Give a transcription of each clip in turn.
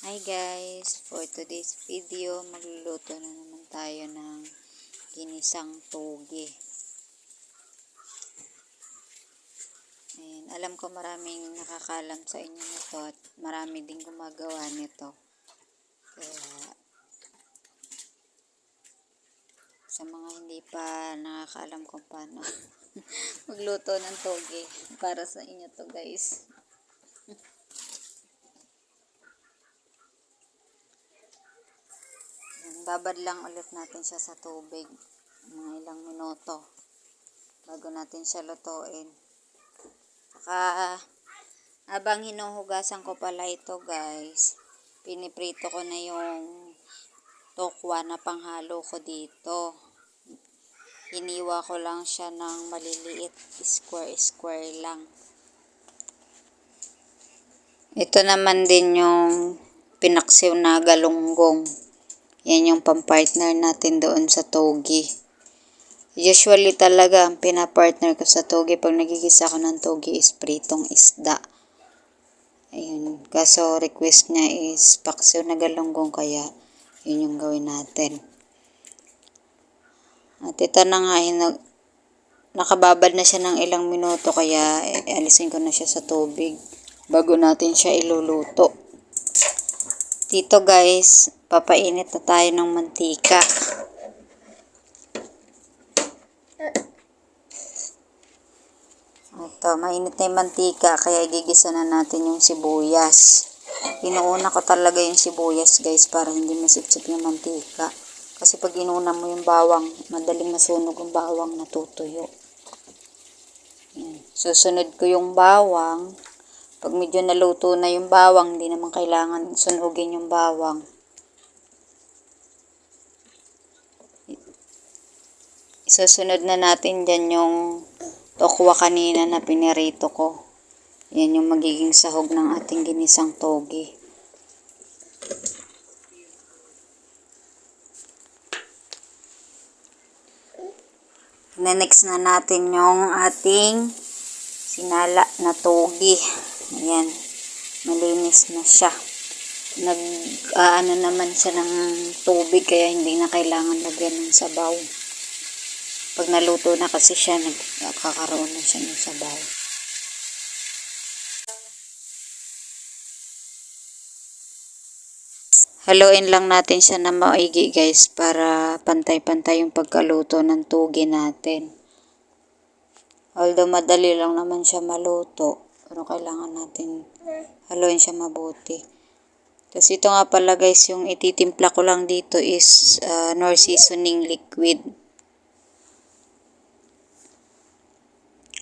Hi guys, for today's video magluluto na naman tayo ng ginisang toge. Ayan, alam ko maraming nakakalam sa inyo nito at marami din gumagawa nito. Kaya sa mga hindi pa nakakaalam kung paano magluto ng toge, para sa inyo to guys. Babad lang ulit natin siya sa tubig mga ilang minuto bago natin siya lutuin. Saka habang hinuhugasan ko pala ito guys, piniprito ko na yung tokwa na panghalo ko dito. Hiniwa ko lang siya ng maliliit, square lang. Ito naman din yung pinaksiw na galunggong. Yan yung pampartner natin doon sa toge. Usually talaga, ang pinapartner ko sa toge pag nagigisa ko ng toge is pritong isda. Ayun. Kaso request niya is paksiw na galunggong, kaya yun yung gawin natin. At ito na nga, nakababad na siya ng ilang minuto, kaya alisin ko na siya sa tubig bago natin siya iluluto. Dito guys, papainit na tayo ng mantika. Ito, mainit na yung mantika, kaya igigisa na natin yung sibuyas. Inuuna ko talaga yung sibuyas guys, para hindi masipsip yung mantika. Kasi pag inuna mo yung bawang, madaling masunog yung bawang, natutuyo. Yan. Susunod ko yung bawang. Pag medyo naluto na yung bawang, hindi naman kailangan sunugin yung bawang. Isusunod na natin dyan yung tokwa kanina na pinirito ko. Yan yung magiging sahog ng ating ginisang toge. Next na natin yung ating sinala na toge. Ayan, malinis na siya. Ano naman siya ng tubig, kaya hindi na kailangan lagyan ng sabaw. Pag naluto na kasi siya, nagkakaroon na siya ng sabaw. Haluin lang natin siya na maigi guys, para pantay-pantay yung pagkaluto ng toge natin. Although madali lang naman siya maluto, pero kailangan natin haluin siya mabuti. Tapos ito nga pala guys, yung ititimpla ko lang dito is Knorr seasoning liquid.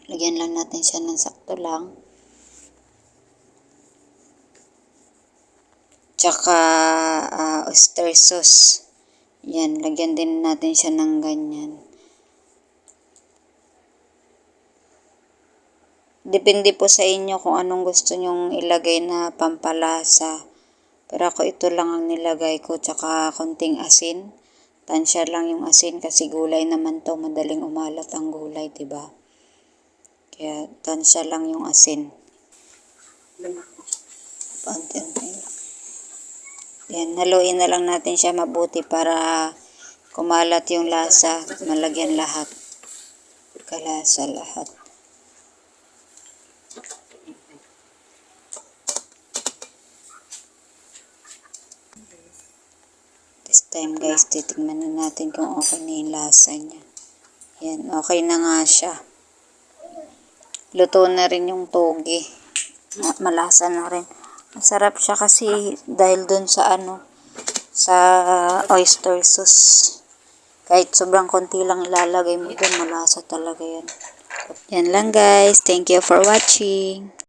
Lagyan lang natin siya ng sakto lang. Tsaka oyster sauce. Yan, lagyan din natin siya ng ganyan. Depende po sa inyo kung anong gusto nyong ilagay na pampalasa. Pero ako ito lang ang nilagay ko, tsaka konting asin. Tansya lang yung asin kasi gulay naman to, madaling umalat ang gulay, diba? Kaya tansya lang yung asin. Yan, haluin na lang natin siya mabuti para kumalat yung lasa, malagyan lahat. Kalasa lahat. This time guys, titignan na natin kung okay na yung lasa niya. Yan, okay na nga siya. Luto na rin yung toge. Malasa na rin. Masarap siya kasi dahil dun sa sa oyster sauce. Kahit sobrang konti lang ilalagay mo dun, malasa talaga yan. Yan lang guys. Thank you for watching.